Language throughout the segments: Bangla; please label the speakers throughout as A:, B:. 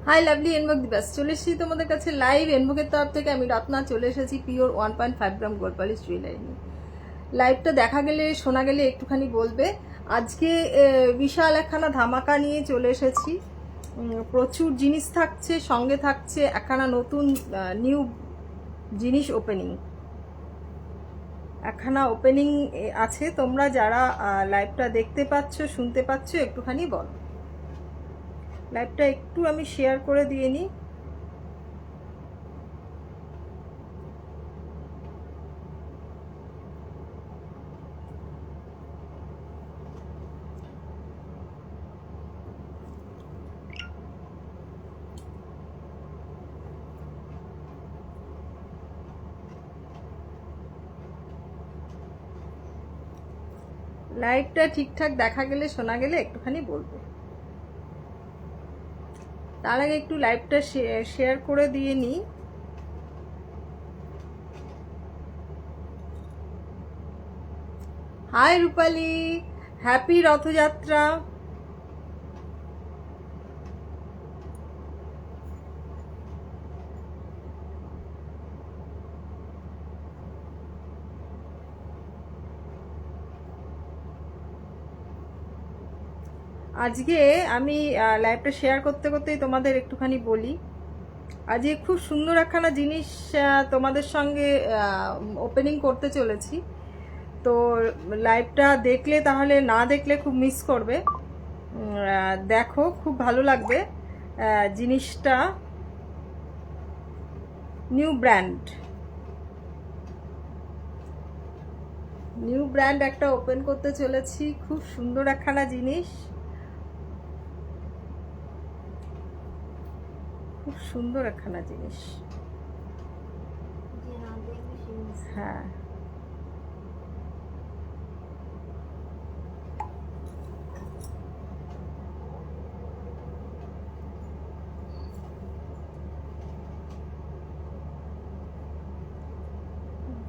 A: হাই লাভলি এনভোগ দিবাস, চলে এসেছি তোমাদের কাছে লাইভ। এনভোগের তরফ থেকে আমি রত্না চলে এসেছি পিওর 1.5 গ্রাম গোল্ড পলিশ জুয়েলারি নিয়ে। লাইভটা দেখা গেলে শোনা গেলে একটুখানি বলবে। আজকে বিশাল একখানা ধামাকা নিয়ে চলে এসেছি। প্রচুর জিনিস থাকছে, সঙ্গে থাকছে একখানা নতুন নিউ জিনিস ওপেনিং। একখানা ওপেনিং আছে। তোমরা যারা লাইভটা দেখতে পাচ্ছ, শুনতে পাচ্ছ, একটুখানি বলো। লাইভটা একটু আমি শেয়ার করে দিয়ে নিই। লাইভটা ঠিকঠাক দেখা গেলে শোনা গেলে একটুখানি বলবে। তার আগে একটু লাইভটা শেয়ার করে দিয়ে নিই। হাই রূপালি, হ্যাপি রথযাত্রা। আজকে আমি লাইভটা শেয়ার করতে করতেই তোমাদের একটুখানি বলি। আজকে খুব সুন্দর একখানা জিনিস তোমাদের সঙ্গে ওপেনিং করতে চলেছি। তো লাইভটা দেখলে, তাহলে না দেখলে খুব মিস করবে। দেখো, খুব ভালো লাগবে জিনিসটা। নিউ ব্র্যান্ড একটা ওপেন করতে চলেছি। খুব সুন্দর একখানা জিনিস, খুব সুন্দর একখানা জিনিস। হ্যাঁ,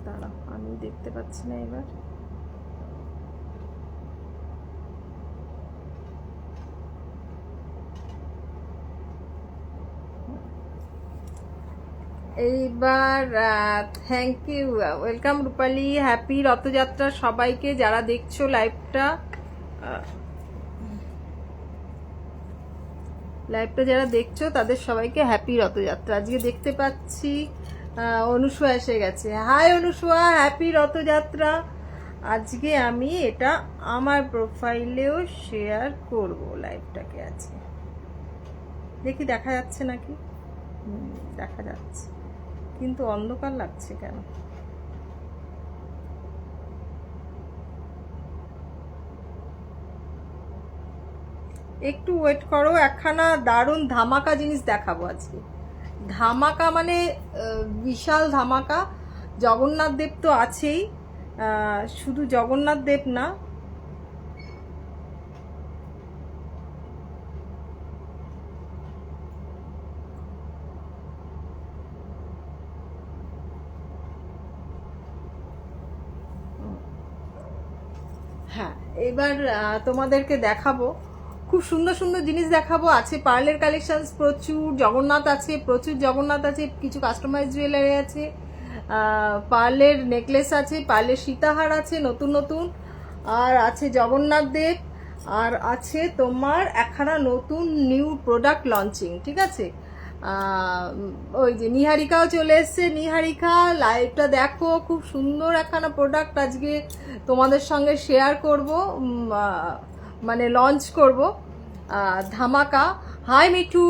A: দাঁড়াও, আমি দেখতে পাচ্ছি না এবার। এইবার thank you, welcome Rupali, happy Rathyatra সবাইকে যারা দেখছো লাইভটা। যারা দেখছো তাদের সবাইকে হ্যাপি রথযাত্রা। আজকে দেখতে পাচ্ছি অনুসুয়া এসে গেছে। Hi Anusuya, happy Rathyatra. আজকে আমি এটা আমার প্রোফাইলেও শেয়ার করব লাইভটাকে। আছে দেখি দেখা যাচ্ছে নাকি। দেখা যাচ্ছে, কিন্তু অন্ধকার লাগছে কেন? একটু ওয়েট করো, একখানা দারুণ ধামাকা জিনিস দেখাবো আজকে। ধামাকা মানে বিশাল ধামাকা। জগন্নাথ দেব তো আছেই, শুধু জগন্নাথ দেব না, হ্যাঁ এবার তোমাদেরকে দেখাবো খুব সুন্দর সুন্দর জিনিস দেখাবো। আছে পার্লের কালেকশনস প্রচুর, জগন্নাথ আছে, প্রচুর জগন্নাথ আছে, কিছু কাস্টমাইজ জুয়েলারি আছে, পার্লের নেকলেস আছে, পার্লের সীতাহার আছে নতুন নতুন, আর আছে জগন্নাথ দেব, আর আছে তোমার একখানা নতুন নিউ প্রোডাক্ট লঞ্চিং। ঠিক আছে, ওই যে নিহারিকাও চলে এসছে। নিহারিকা, লাইভটা দেখো, খুব সুন্দর একখানা প্রোডাক্ট আজকে তোমাদের সঙ্গে শেয়ার করব, মানে লঞ্চ করব, ধামাকা। হাই মিঠু।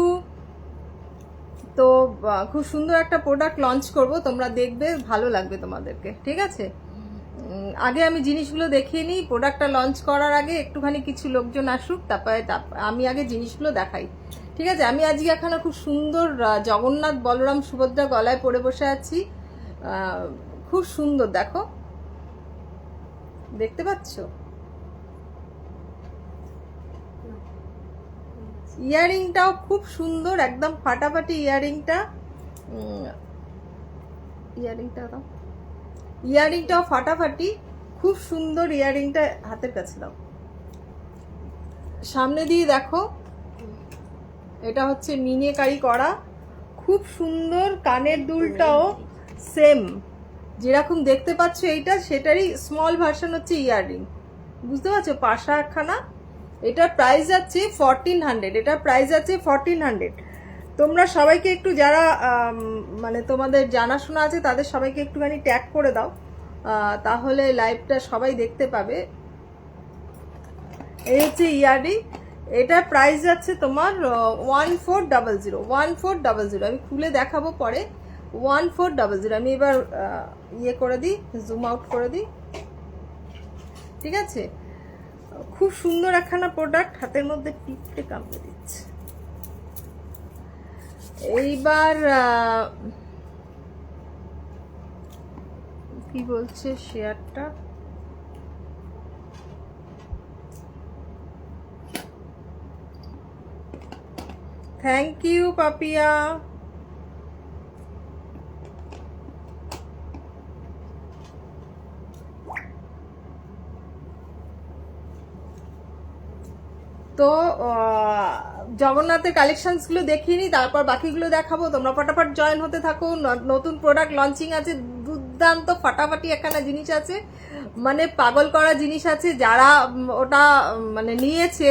A: তো খুব সুন্দর একটা প্রোডাক্ট লঞ্চ করব, তোমরা দেখবে, ভালো লাগবে তোমাদেরকে। ঠিক আছে, আগে আমি জিনিসগুলো দেখিয়ে নিই। প্রোডাক্টটা লঞ্চ করার আগে একটুখানি কিছু লোকজন আসুক, তারপরে আমি আগে জিনিসগুলো দেখাই। ঠিক আছে, আমি আজকে এখানে খুব সুন্দর জগন্নাথ বলরাম সুভদ্রা গলায় পরে বসে আছি। খুব সুন্দর, দেখো, দেখতে পাচ্ছ? ইয়ারিংটাও খুব সুন্দর, একদম ফাটাফাটি ইয়ারিংটাও ফাটাফাটি, খুব সুন্দর ইয়ারিংটা। হাতের কাছে দাও, সামনে দিয়ে দেখো, এটা হচ্ছে মিনেকারি করা, খুব সুন্দর। কানের দুলটাও সেম যেরকম দেখতে পাচ্ছ এইটা, সেটারই স্মল ভার্সন হচ্ছে ইয়াররিং, বুঝতে পারছো? পাশা একখানা। এটার প্রাইস আছে 1400, এটার প্রাইস আছে 1400। তোমরা সবাইকে একটু, যারা মানে তোমাদের জানাশোনা আছে তাদের সবাইকে একটুখানি ট্যাগ করে দাও, তাহলে লাইভটা সবাই দেখতে পাবে। এই হচ্ছে ইয়াররিং, এটার প্রাইস আছে তোমার 1400, 1400। আমি খুলে দেখাবো পরে। 1400। আমি এবার ইয়ে করে দিই, জুম আউট করে দিই, ঠিক আছে? খুব সুন্দর একখানা প্রোডাক্ট, হাতের মধ্যে পিঁপড়ে কামড়ে দিচ্ছে। এইবার কি বলছে শেয়ারটা, থ্যাংক ইউ পাপিয়া। তো জগন্নাথের কালেকশনসগুলো দেখিয়ে নিই, তারপর বাকিগুলো দেখাবো। তোমরা ফটাফট জয়েন হতে থাকো। নতুন প্রোডাক্ট লঞ্চিং আছে, দুর্দান্ত ফাটাফাটি একখানা জিনিস আছে, মানে পাগল করা জিনিস আছে। যারা ওটা মানে নিয়েছে,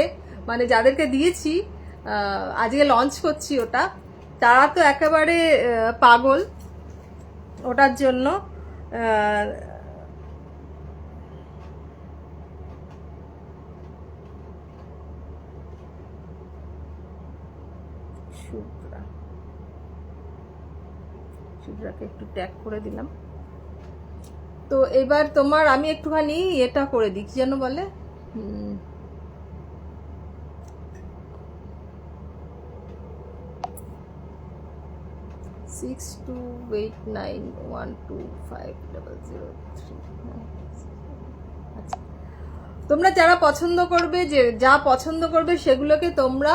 A: মানে যাদেরকে দিয়েছি, আজকে লঞ্চ করছি ওটা, তারা তো একেবারে পাগল ওটার জন্য। শুভ্রাকে একটু ট্যাগ করে দিলাম। তো এবার তোমার আমি একটুখানি এটা করে দিই, কি যেন বলে, 6289125003। আচ্ছা, তোমরা যারা পছন্দ করবে, যে যা পছন্দ করবে সেগুলোকে তোমরা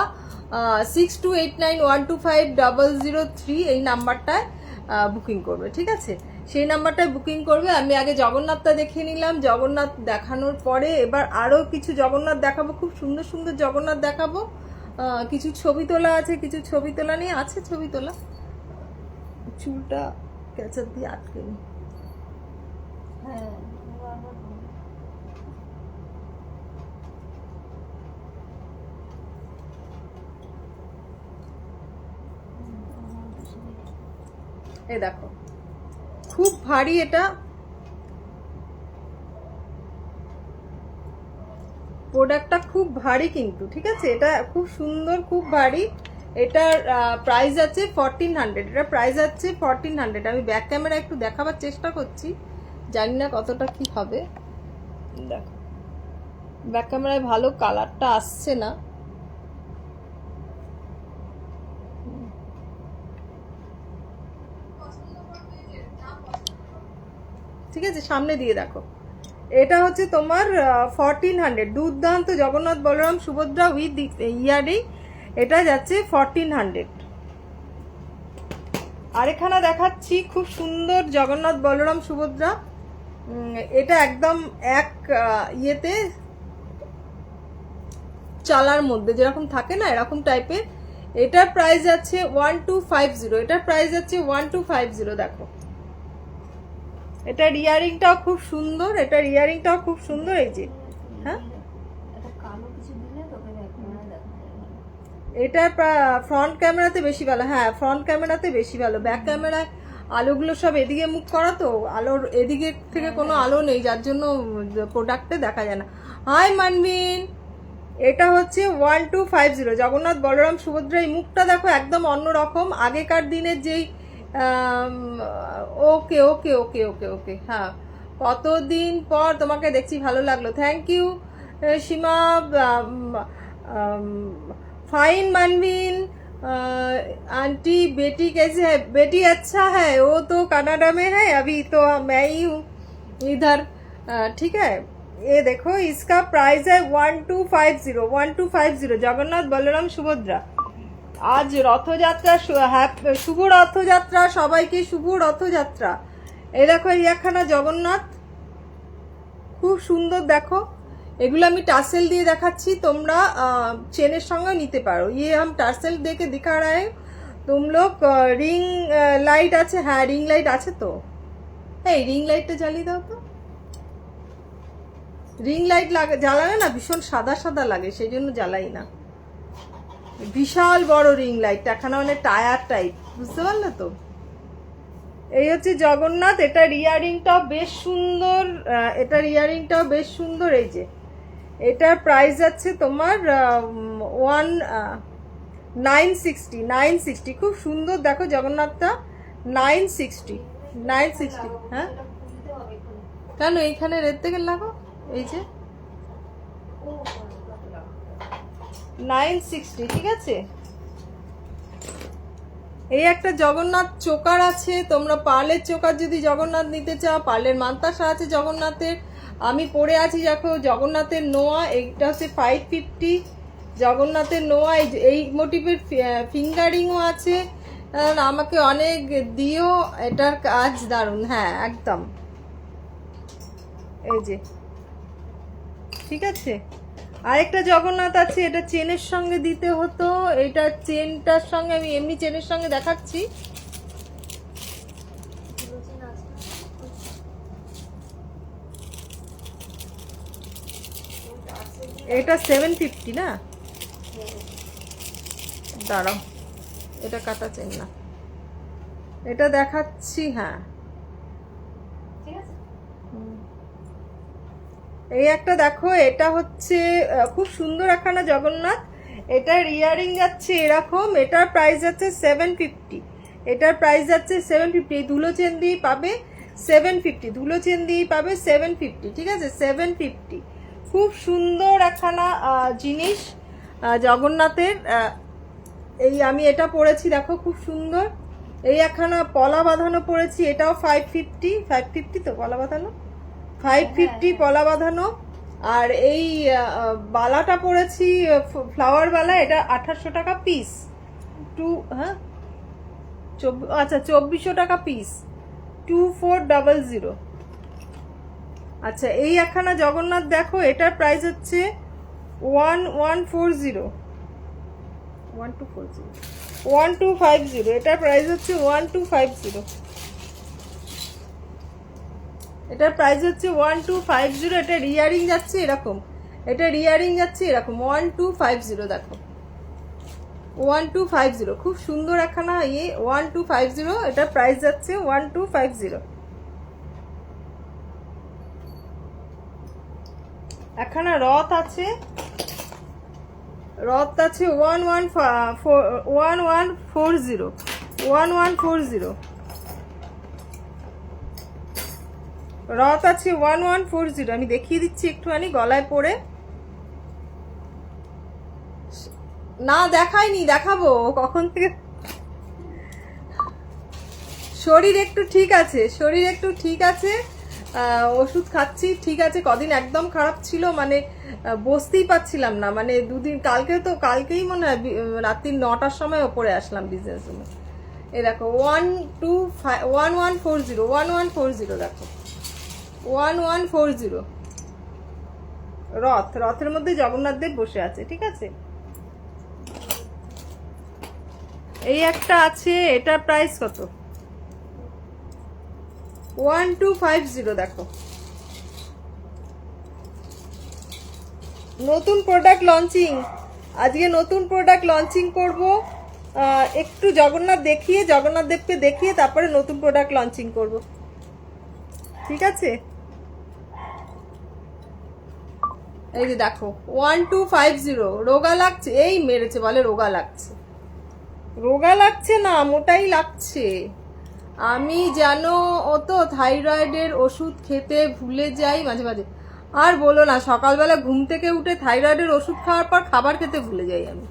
A: 6289125003 এই নাম্বারটায় বুকিং করবে, ঠিক আছে? সেই নাম্বারটায় বুকিং করবে। আমি আগে জগন্নাথটা দেখিয়ে নিলাম। জগন্নাথ দেখানোর পরে এবার আরও কিছু জগন্নাথ দেখাবো, খুব সুন্দর সুন্দর জগন্নাথ দেখাবো। কিছু ছবি তোলা আছে, কিছু ছবি তোলা নিয়ে আছে, ছবি তোলা। চুলটা ক্যাচার দিয়ে আটকে নি। হ্যাঁ, এই দেখো, খুব ভারী এটা প্রোডাক্টটা, খুব ভারী কিন্তু, ঠিক আছে? এটা খুব সুন্দর, খুব ভারী। এটার প্রাইস আছে 1400। এটা প্রাইস আছে 1400। আমি ব্যাক ক্যামেরা একটু দেখাবার চেষ্টা করছি, জানি না কতটা কি হবে। দেখো, ব্যাক ক্যামেরায় ভালো কালারটা আসছে না। ঠিক আছে, সামনে দিয়ে দেখো। এটা হচ্ছে তোমার 1400। দুর্দান্ত জগন্নাথ বলরাম সুভদ্রা উইথ ইয়ারিং, এটা যাচ্ছে 1400। আরেকখানা দেখাচ্ছি, খুব সুন্দর জগন্নাথ বলরাম সুভদ্রা। এটা একদম এক ইয়েতে চালার মধ্যে যেরকম থাকে না, এরকম টাইপের। এটার প্রাইস আছে 1250। এটার প্রাইস আছে 1250। দেখো, এটার ইয়ারিংটাও খুব সুন্দর, এটার ইয়ারিংটাও খুব সুন্দর। এই যে, হ্যাঁ, এটা ফ্রন্ট ক্যামেরাতে বেশি ভালো। হ্যাঁ, ফ্রন্ট ক্যামেরাতে বেশি ভালো। ব্যাক ক্যামেরায় আলোগুলো সব এদিকে মুখ করা, তো আলোর এদিকে থেকে কোনো আলো নেই, যার জন্য প্রোডাক্টে দেখা যায় না। হাই মানবিন, এটা হচ্ছে 1250 জগন্নাথ বলরাম সুভদ্রা। এই মুখটা দেখো, একদম অন্যরকম, আগেকার দিনের যেই। ওকে ওকে ওকে ওকে ওকে, হ্যাঁ, কতদিন পর তোমাকে দেখছি, ভালো লাগলো। Thank you Seema. Fine Manveen, aunty बेटी कैसे है? बेटी अच्छा है, वो तो कनाडा में है, अभी तो मैं ही हूँ इधर, ठीक है। ये देखो, इसका प्राइस है 1250। 1250 जगन्नाथ बलराम सुभद्रा। आज रथযাত্রা, শুভ রথযাত্রা, সবাইকে শুভ রথযাত্রা। এই দেখো, এই একখানা জগন্নাথ, খুব সুন্দর। দেখো, এগুলো আমি টার্সেল দিয়ে দেখাচ্ছি, তোমরা চেনের সঙ্গে নিতে পারো। ये हम টার্সেল देके दिखा रहे हैं तुम लोग। रिंग लाइट আছে, হ্যাঁ রিং লাইট আছে তো। এই রিং লাইটটা জ্বালিয়ে দাও তো। রিং লাইট জ্বালালে না ভীষণ সাদা সাদা লাগে, সেই জন্য জ্বালাই না। বিশাল বড় রিং লাইট, এখানে মানে টায়ার টাইপ, বুঝতে পারলে তো। এই হচ্ছে জগন্নাথ। এটার ইয়ারিংটাও বেশ সুন্দর, এটার ইয়ারিংটাও বেশ সুন্দর। এই যে এটার প্রাইস আছে তোমার 960। খুব সুন্দর দেখো জগন্নাথটা, 960। হ্যাঁ কেন এইখানে রেড থেকে লাগো, এই যে 960, ঠিক আছে। এই একটা জগন্নাথ চোকার আছে, তোমরা পার্লের চোকার যদি জগন্নাথ নিতে চাও, পার্লের মান্তাসা আছে জগন্নাথের। আমি পরে আছি দেখো জগন্নাথের নোয়া, এইটা হচ্ছে 550 জগন্নাথের নোয়া। এই মোটিভের ফিঙ্গারিংও আছে, আমাকে অনেক দিও, এটার কাজ দারুণ, হ্যাঁ একদম। এই যে ঠিক আছে। আরেকটা জগন্নাথ আছে, এটা চেনের সঙ্গে দিতে হতো, এটা চেনটার সঙ্গে আমি এমনি চেনের সঙ্গে দেখাচ্ছি। এটা 750 না, দাঁড়াও এটা কাটা চেন না, এটা দেখাচ্ছি। হ্যাঁ এই একটা দেখো, এটা হচ্ছে খুব সুন্দর একখানা জগন্নাথ। এটার ইয়ারিং যাচ্ছে এরকম, এটার প্রাইস যাচ্ছে 750। এটার প্রাইস যাচ্ছে 750। এই ধুলো চেন দিয়ে পাবে 750, ধুলো চেন দিয়ে পাবে 750, ঠিক আছে 750। খুব সুন্দর একখানা জিনিস জগন্নাথের। এই আমি এটা পরেছি দেখো, খুব সুন্দর। এই একখানা পলা বাঁধানো পরেছি, এটাও 550 তো পলা বাঁধানো, 550 পলা বাঁধানো। আর এই বালাটা পরেছি ফ্লাওয়ার বালা, এটা 2800 টাকা পিস। হ্যাঁ আচ্ছা 2400 টাকা পিস, 2400। আচ্ছা এই একখানা জগন্নাথ দেখো, এটার প্রাইস হচ্ছে 1250। এটার প্রাইস হচ্ছে 1250। এটার প্রাইস হচ্ছে 1250। এটা রিয়ারিং যাচ্ছে এরকম, এটা রিয়ারিং যাচ্ছে এরকম 1250। দেখো 1250, খুব সুন্দর একখানা 1250। এটার প্রাইস যাচ্ছে 1250। একখানা রথ আছে, রথ আছে 1140। রথ আছে 1140। আমি দেখিয়ে দিচ্ছি একটুখানি গলায় পরে। না দেখাইনি, দেখাবো কখন থেকে। শরীর একটু ঠিক আছে, শরীর একটু ঠিক আছে, ওষুধ খাচ্ছি, ঠিক আছে। কদিন একদম খারাপ ছিল, মানে বসতেই পারছিলাম না, মানে দুদিন, কালকেই মনে হয় রাত্রি 9টার সময় ওপরে আসলাম বিজনেস রুমে। এ দেখো 1140 দেখো 1140। রথের মধ্যে জগন্নাথ দেব বসে আছে, ঠিক আছে। এই একটা আছে, এটার প্রাইস কত? 1250। দেখো নতুন প্রোডাক্ট লঞ্চিং, আজকে নতুন প্রোডাক্ট লঞ্চিং করব। একটু জগন্নাথ দেবকে দেখিয়ে তারপরে নতুন প্রোডাক্ট লঞ্চিং করব, ঠিক আছে। এই যে দেখো 1250। রোগা লাগছে, এই মেরেছে বলে রোগা লাগছে না, মোটাই লাগছে। আমি জানো ও তো থাইরয়েডের ওষুধ খেতে ভুলে যাই মাঝে মাঝে। আর বলো না, সকালবেলা ঘুম থেকে উঠে থাইরয়েডের ওষুধ খাওয়ার পর খাবার খেতে ভুলে যাই আমি।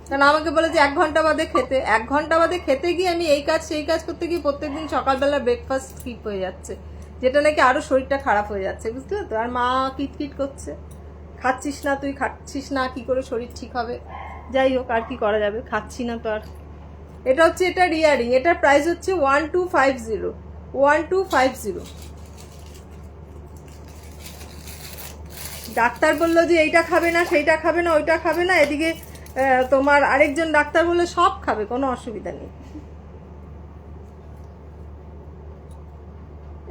A: কারণ আমাকে বলে যে 1 ঘন্টা বাদে খেতে, 1 ঘন্টা বাদে খেতে গিয়ে আমি এই কাজ সেই কাজ করতে গিয়ে প্রত্যেকদিন সকালবেলা ব্রেকফাস্ট স্কিপ হয়ে যাচ্ছে, যেটা নাকি আরো শরীরটা খারাপ হয়ে যাচ্ছে, বুঝলে তো। আর মা কিটকিট করছে, খাচ্ছিস না, তুই খাচ্ছিস না, কি করে শরীর ঠিক হবে। যাই হোক, আর কি করা যাবে, খাচ্ছি না তো আর। এটা হচ্ছে এটা রিয়ারিং, এটার প্রাইস হচ্ছে 1250। ডাক্তার বললো যে এইটা খাবে না, সেইটা খাবে না, ওইটা খাবে না, এদিকে তোমার আরেকজন ডাক্তার বললো সব খাবে, কোনো অসুবিধা নেই।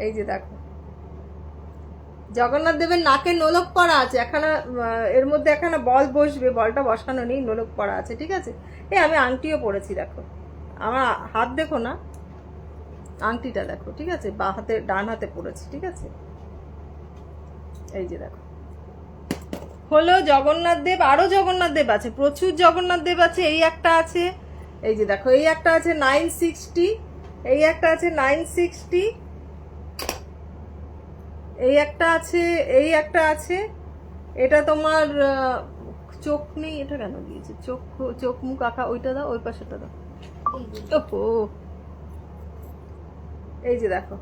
A: এই যে দেখো জগন্নাথ দেবের নাকে নোলক পড়া আছে, এখানে এর মধ্যে এখানে বল বসবে, বলটা বসানো নেই, নোলক পড়া আছে, ঠিক আছে। এই আমি আংটিও পরেছি, দেখো আমার হাত দেখো না, আংটিটা দেখো, ঠিক আছে, বা হাতে ডান হাতে পরেছি, ঠিক আছে। এই যে দেখো হলো জগন্নাথ দেব, আরো জগন্নাথ দেব আছে, প্রচুর জগন্নাথ দেব আছে। এই একটা আছে, এই যে দেখো এই একটা আছে 960, এই একটা আছে 960, এই একটা আছে, এই একটা আছে। এটা তোমার চোখ নেই, এটা কেন দিয়েছে, চোখ চোখ মুখ আঁকা, ওইটা দাও, ওই পাশেটা দাও। ওহো, এই যে দেখো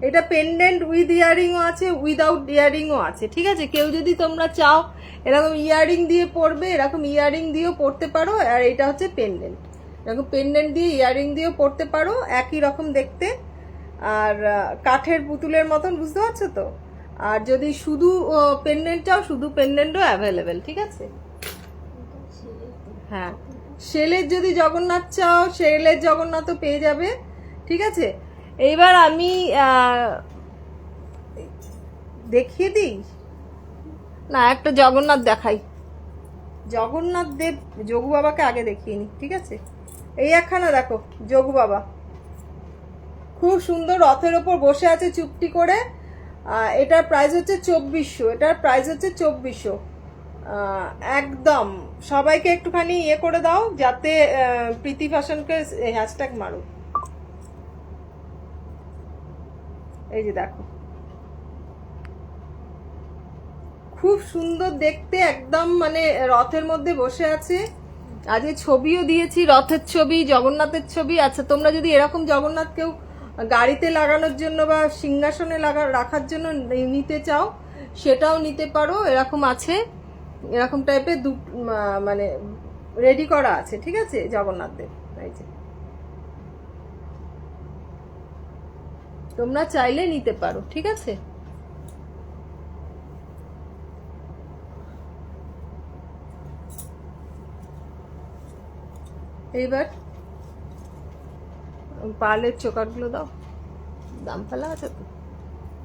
A: এটা পেন্ডেন্ট উইথ ইয়ারিংও আছে, উইদাউট ইয়ারিংও আছে, ঠিক আছে। কেউ যদি তোমরা চাও এরকম ইয়ারিং দিয়ে পরবে, এরকম ইয়ারিং দিয়েও পরতে পারো। আর এটা হচ্ছে পেন্ডেন্ট, এরকম পেন্ডেন্ট দিয়ে ইয়ারিং দিয়েও পরতে পারো, একই রকম দেখতে। আর কাঠের পুতুলের মতন, বুঝতে পারছো তো। আর যদি শুধু পেন্ডেন্ট চাও, শুধু পেন্ডেন্টও অ্যাভেলেবেল, ঠিক আছে। হ্যাঁ, সেলের যদি জগন্নাথ চাও, সেলের জগন্নাথও পেয়ে যাবে, ঠিক আছে। এইবার আমি দেখিয়ে দিই না, একটা জগন্নাথ দেখাই, জগন্নাথ দেব যোগু বাবাকে আগে দেখিয়ে নি, ঠিক আছে। এই একখানা দেখো যোগু বাবা, খুব সুন্দর রথের ওপর বসে আছে চুপটি করে। এটার প্রাইস হচ্ছে 2400, এটার প্রাইস হচ্ছে 2400। একদম সবাইকে একটুখানি ইয়ে করে দাও, যাতে প্রীতি ফ্যাশনকে হ্যাশট্যাগ মারো। এই যে দেখো খুব সুন্দর দেখতে, একদম মানে রথের মধ্যে বসে আছে। আজকে ছবিও দিয়েছি, রথের ছবি, জগন্নাথের ছবি। আচ্ছা, তোমরা যদি এরকম জগন্নাথ কেউ গাড়িতে লাগানোর জন্য বা সিংহাসনে রাখার জন্য নিতে চাও, সেটাও নিতে পারো, এরকম আছে, এরকম টাইপের মানে রেডি করা আছে, ঠিক আছে জগন্নাথ দেব। এই যে তোমরা চাইলে নিতে পারো, ঠিক আছে। এইবার পার্লের চোকারগুলো দাও, দাম ফেলা আছে তো।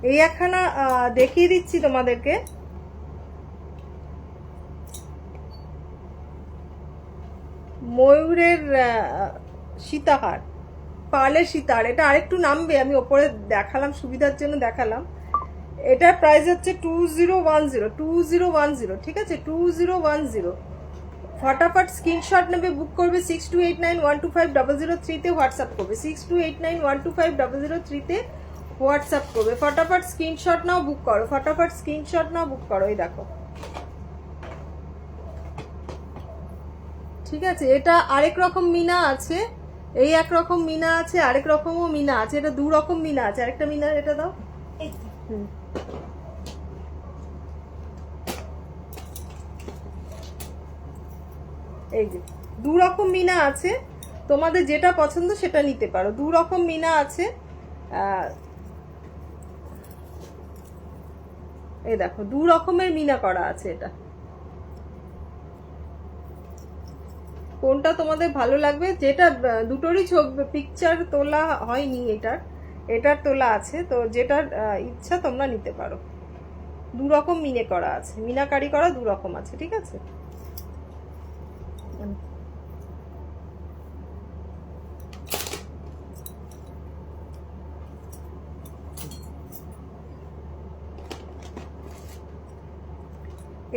A: এই একখানা দেখিয়ে দিচ্ছি তোমাদেরকে, ময়ূরের সীতাহার, পার্লের সীতাহার। এটা আরেকটু নামবে, আমি ওপরে দেখালাম সুবিধার জন্য দেখালাম। এটার প্রাইস হচ্ছে 2010, 2010, ঠিক আছে, 2010। ফটাফট স্ক্রিনশট নেবে, বুক করবে, 6289125003-তে হোয়াটসঅ্যাপ করবে, 6289125003-তে হোয়াটসঅ্যাপ করবে। ফটাফট স্ক্রিনশট নাও, বুক করো, ফটাফট স্ক্রিনশট নাও, বুক করো। এই দেখো, ঠিক আছে। এটা আরেক রকম মিনা আছে, এই এক রকম মিনা আছে, আরেক রকমও মিনা আছে, এটা দু রকম মিনা আছে। আরেকটা মিনা, এটা দাও। এই যে দু রকম মিনা আছে, তোমাদের যেটা পছন্দ সেটা নিতে পারো। দু রকম মিনা আছে, এই দেখো দু রকমের মিনা করা আছে। এটা কোনটা তোমাদের ভালো লাগবে, যেটা দুটোরই ছবি পিকচার তোলা হয়নি, এটার তোলা আছে, তো যেটার ইচ্ছা তোমরা নিতে পারো। দু রকম মিনে করা আছে, মিনাকারি করা দু রকম আছে, ঠিক আছে।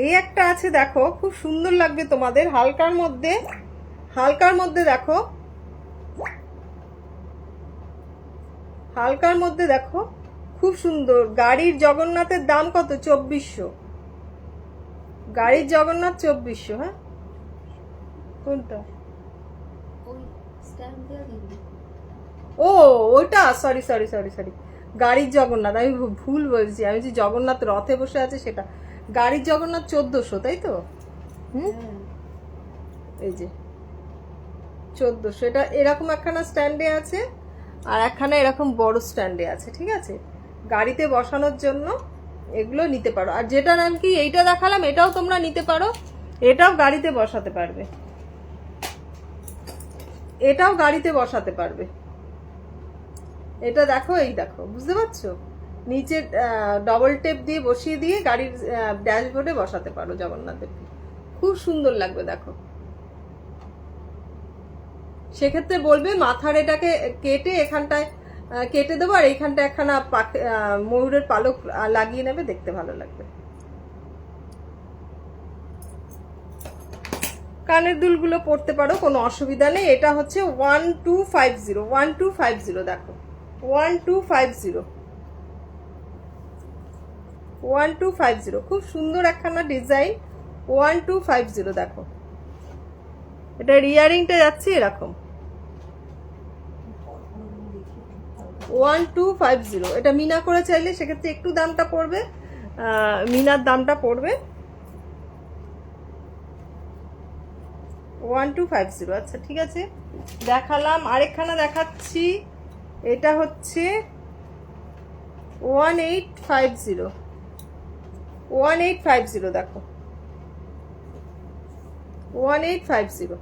A: এই একটা আছে দেখো, খুব সুন্দর লাগবে তোমাদের, হালকার মধ্যে, হালকার মধ্যে দেখো, হালকার মধ্যে দেখো, খুব সুন্দর। গাড়ির জগন্নাথের দাম কত? 2400। গাড়ির জগন্নাথ 2400। হ্যাঁ, কোনটা? ও ওইটা, সরি সরি সরি সরি, গাড়ির জগন্নাথ, আমি ভুল বলছি, আমি যে জগন্নাথ রথে বসে আছে সেটা। গাড়ির জগন্নাথ 1400, তাই তো? এই যে 1400। এটা এরকম একখানা স্ট্যান্ডে আছে, আর একখানা এরকম বড় স্ট্যান্ডে আছে, ঠিক আছে, গাড়িতে বসানোর জন্য। এগুলো নিতে পারো। আর যেটা নাম কি এইটা দেখালাম, এটাও তোমরা নিতে পারো, এটাও গাড়িতে বসাতে পারবে, এটাও গাড়িতে বসাতে পারবে। এটা দেখো, এই দেখো, বুঝতে পারছো, নিচে ডবল টেপ দিয়ে বসিয়ে দিয়ে গাড়ির ড্যাশবোর্ডে বসাতে পারো জগন্নাথ দেবকে, খুব সুন্দর লাগবে দেখো। সেক্ষেত্রে বলবে মাথার এটাকে কেটে এখানটায় কেটে দেবো, আর এইখানটা একখানা ময়ূরের পালক লাগিয়ে নেবে, দেখতে ভালো লাগবে। কানের দুলগুলো পরতে পারো, কোনো অসুবিধা নেই। এটা হচ্ছে 1250, 1250 দেখো, 1250, 1250, খুব সুন্দর একখানা ডিজাইন, 1250 দেখো। এটা ইয়ারিংটা যাচ্ছে এরকম, 1250। এটা মিনা করে চাইলে সেক্ষেত্রে একটু দামটা পড়বে, মিনার দামটা পড়বে 1250। আচ্ছা ঠিক আছে, দেখালাম। আরেকখানা দেখাচ্ছি, এটা হচ্ছে 1850, 1850 দেখো, 1850।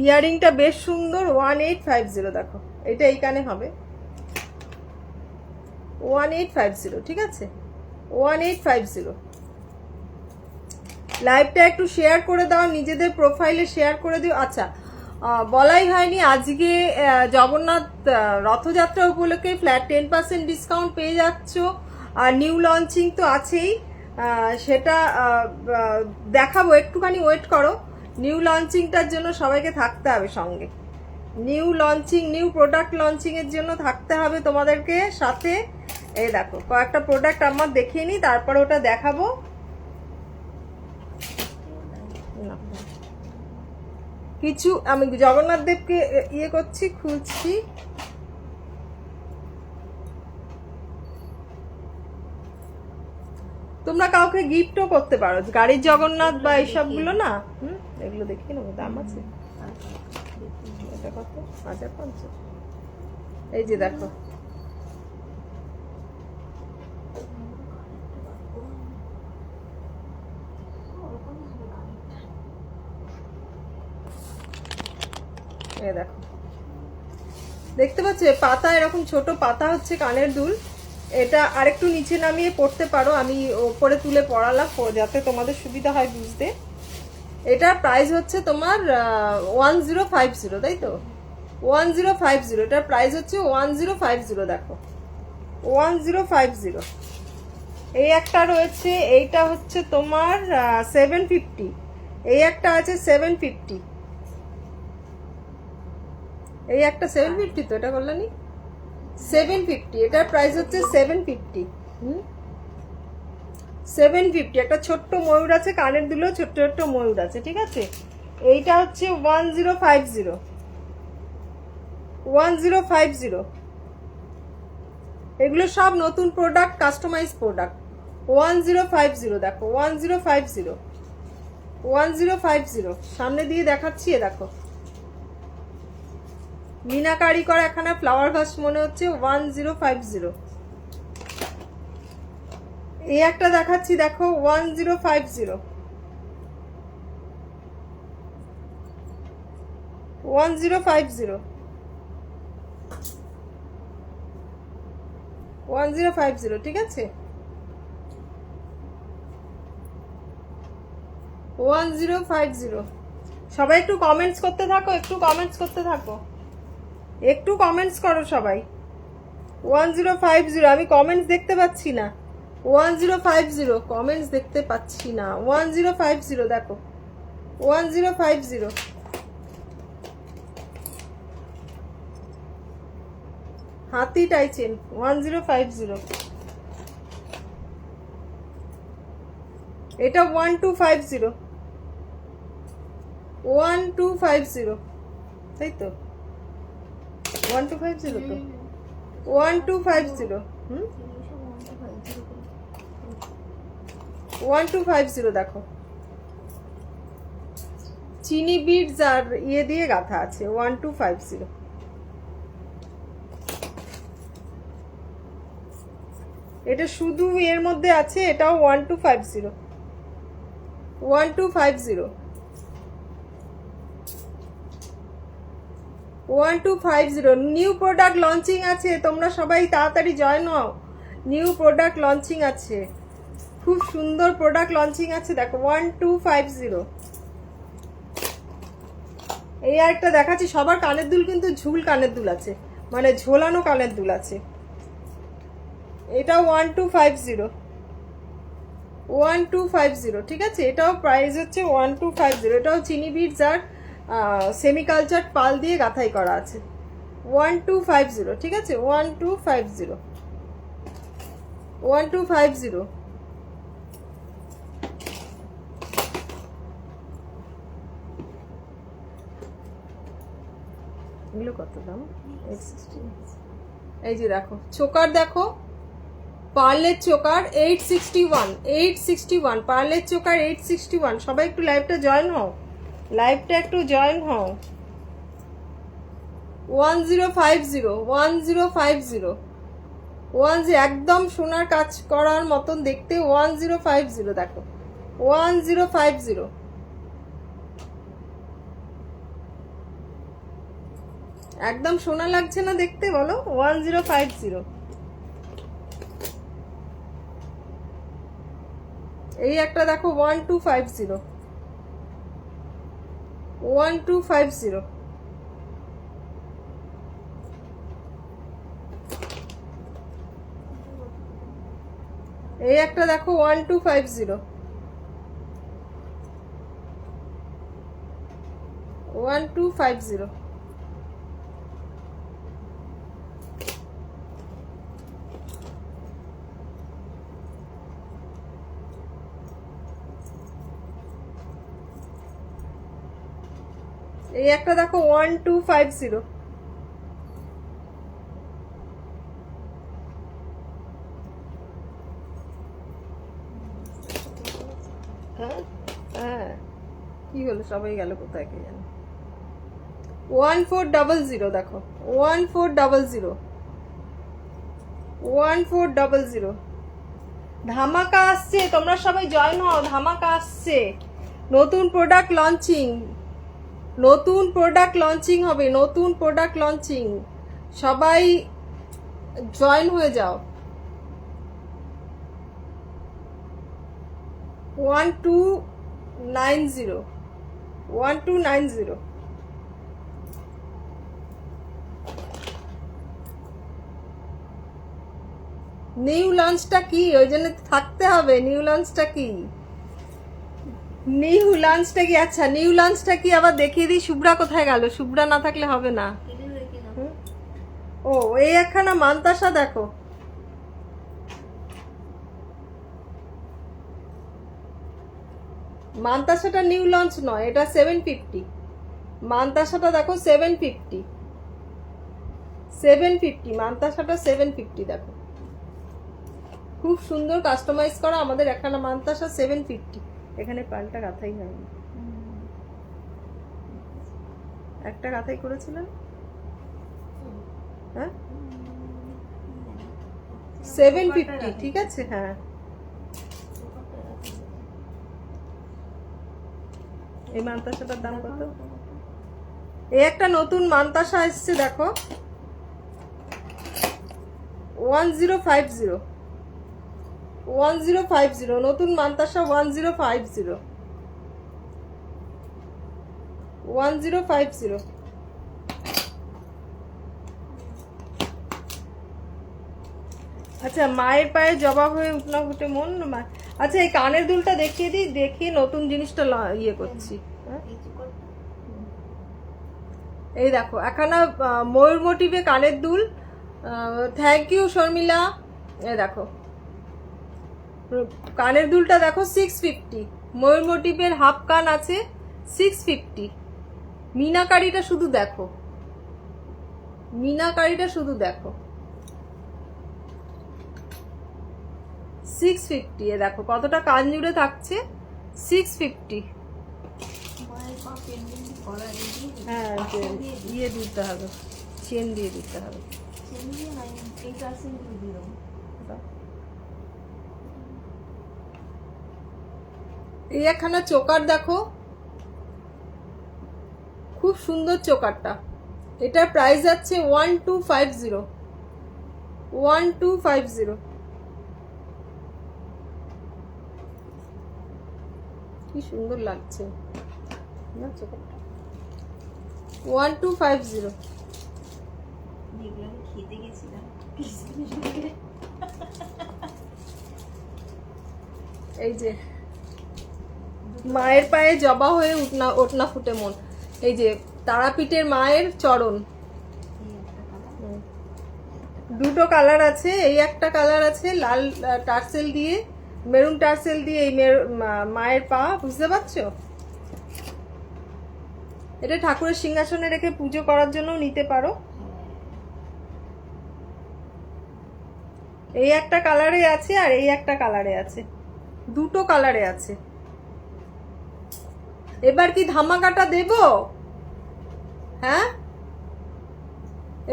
A: ইয়ারিংটা বেশ সুন্দর, 1850 দেখো। এটা এই কানে হবে, 1850, ঠিক আছে, 1850। লাইভটা একটু শেয়ার করে দাও, নিজেদের প্রোফাইলে শেয়ার করে দিও। আচ্ছা, বলাই হয়নি, আজকে জগন্নাথ রথযাত্রা উপলক্ষে ফ্ল্যাট 10% ডিসকাউন্ট পেয়ে যাচ্ছ, আর নিউ লঞ্চিং তো আছেই, সেটা দেখাবো, একটুখানি ওয়েট করো। নিউ লঞ্চিংটার জন্য সবাইকে থাকতে হবে সঙ্গে, নিউ লঞ্চিং, নিউ প্রোডাক্ট লঞ্চিংয়ের জন্য থাকতে হবে তোমাদেরকে সাথে। এই দেখো কয়েকটা প্রোডাক্ট আমার দেখিয়ে নিই, তারপর ওটা দেখাবো। কিছু আমি জগন্নাথ দেবকে ইয়ে করছি, খুলছি। তোমরা কাউকে গিফটও করতে পারো, গাড়ির জগন্নাথ বা এইসবগুলো না। এগুলো দেখিয়ে নেবো, দাম আছে। এটা কত? 1050। এই যে দেখো, এই দেখো, দেখতে পাচ্ছ পাতা, এরকম ছোট পাতা হচ্ছে কানের দুল। এটা আরেকটু নিচে নামিয়ে পড়তে পারো, আমি ওপরে তুলে পড়ালাম যাতে তোমাদের সুবিধা হয় বুঝতে। এটার প্রাইস হচ্ছে তোমার 1050, তাই তো, 1050। এটার প্রাইস হচ্ছে 1050 দেখো, 1050। এই একটা রয়েছে, এইটা হচ্ছে তোমার 750, এই একটা আছে 750, এই একটা 750, তো এটা করলানি 750। এটার প্রাইস হচ্ছে 750, 750। একটা ছোট্ট ময়ূর আছে, কানের দুলেও ছোট্ট ছোট্ট ময়ূর আছে, ঠিক আছে। এইটা হচ্ছে 1050, 1050। এগুলো সব নতুন প্রোডাক্ট, কাস্টমাইজ প্রোডাক্ট। 1050 দেখো, 1050, 1050। সামনে দিয়ে দেখাচ্ছি, এ দেখো, মিনাকারি করা এখানে ফ্লাওয়ার ভাস মনে হচ্ছে, 1050। এই একটা দেখাচ্ছি দেখো, 1050, 1050, 1050, ঠিক আছে, 1050। সবাই একটু কমেন্টস করতে থাকো, একটু কমেন্টস করতে থাকো, একটু কমেন্টস করো সবাই। 1050, আমি কমেন্টস দেখতে পাচ্ছি না, 1050 কমেন্টস দেখতে পাচ্ছি না, 1050 দেখো, 1050। হাতি টাইচেন 1050। এটা 1250, 1250, তাই তো, 1250 তো, 1250, 1250 দেখো, চিনি বিটস আর ইয়ে দিয়ে গাঁথা আছে, 1250। এটা শুধু এর মধ্যে আছে, এটাও 1250 1250 1250 নিউ প্রোডাক্ট লঞ্চিং আছে, তোমরা সবাই তাড়াতাড়ি জয়েন হও। নিউ প্রোডাক্ট লঞ্চিং আছে, খুব সুন্দর প্রোডাক্ট লঞ্চিং আছে দেখো 1250। এই আরেকটা দেখাচ্ছি, সবার কানের দুল কিন্তু ঝুল কানের দুল আছে, মানে ঝোলানো কানের দুল আছে। এটাও 1250 1250, ঠিক আছে। এটাও প্রাইস হচ্ছে 1250। এটাও চিনি বিটস আর সেমি কালচার পাল দিয়ে গাঁথাই করা আছে। 1250, ঠিক আছে। 1250 1250। এগুলো কত দাম? 860। এই যে দেখো চোকার, দেখো পার্লের চোকার 861 পার্লের চোকার 861। সবাই একটু লাইভটা জয়েন হও, লাইভটা একটু জয়েন হও। 1050 একদম সোনার কাজ করার মতন দেখতে। 1050 দেখো 1050। একদম সোনা লাগছে না দেখতে, বলো? 1050। এই একটা দেখো 1250 1250। এই একটা দেখো 1250 1250। এই একটা দেখো 1250। হ্যাঁ হ্যাঁ, কি হলো? সবাই গেল কোথায় কে জানে। 1400 দেখো 1400 1400। ধামাকা আসছে, তোমরা সবাই জয়েন হও, ধামাকা আসছে। নতুন প্রোডাক্ট লঞ্চিং, নতুন প্রোডাক্ট লঞ্চিং হবে, নতুন প্রোডাক্ট লঞ্চিং। সবাই জয়েন হয়ে যাও। 1290 1290। নিউ লঞ্চটা কি? ওই জন্য থাকতে হবে। নিউ লঞ্চটা কি? নিউ লঞ্চটা কি? আচ্ছা, নিউ লঞ্চটা কি আবার দেখিয়ে দিই। শুভ্রা কোথায় গেল? শুভ্রা না থাকলে হবে না। ও, এই একখানা মান্তাসা দেখো, মান্তাসাটা নিউ লঞ্চ নয়, এটা 750। মান্তাসাটা দেখো 750 750। মান্তাসাটা 750 দেখো, খুব সুন্দর কাস্টমাইজ করা আমাদের একখানা মান্তাসা 750। এখানে পাল্টা গাথাই হয়নি, একটা গাথাই করেছিলেন। হ্যাঁ 750, ঠিক আছে। হ্যাঁ, এই মান্তাসাটার দাম কত? এই একটা নতুন মান্তাসা এসছে দেখো 1050 1050। নতুন মান্তাসা 1050 1050। আচ্ছা, মায়ের পায়ে জবাব হয়ে উঠনা ফুটে মন। আচ্ছা, এই কানের দুলটা দেখিয়ে দিই, দেখিয়ে নতুন জিনিসটা ইয়ে করছি। এই দেখো একখানা ময়ূর মোটিভে কানের দুল। Thank you Sharmila. এই দেখো কানের দুলটা দেখো 650। ময়ূর মোটিভের হাফ কান আছে 650। মিনাকারিটা শুধু দেখো, মিনাকারিটা শুধু দেখো 650। এ দেখো কতটা কান জুড়ে থাকছে 650। হ্যাঁ, দিয়ে দিতে হবে, চেন দিয়ে দিতে হবে। এই একখানা চোকার দেখো, খুব সুন্দর চোকারটা। এটার প্রাইস আছে 1250, 1250। কি সুন্দর লাগছে না চোকারটা, 1250।
B: খেতে গেছিলাম
A: এই যে মায়ের পায়ে জবা হয়ে ওঠনা ফুটে মন, এই যে তারাপীঠের মায়ের চরণ। দুটো কালার আছে, এই একটা কালার আছে লাল টার্সেল দিয়ে, মেরুন টার্সেল দিয়ে এই মায়ের পা, বুঝতে পারছো? এটা ঠাকুরের সিংহাসনে রেখে পুজো করার জন্য নিতে পারো। এই একটা কালারে আছে আর এই একটা কালারে আছে, দুটো কালারে আছে। এবার কি ধামাকাটা দেব? হ্যাঁ,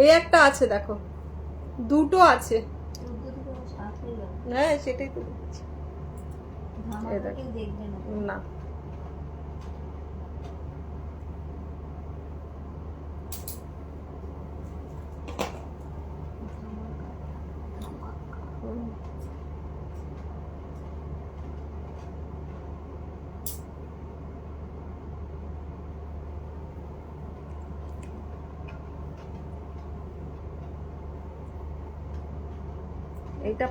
A: এই একটা আছে দেখো, দুটো আছে। হ্যাঁ সেটাই তো বলছি। না এইটা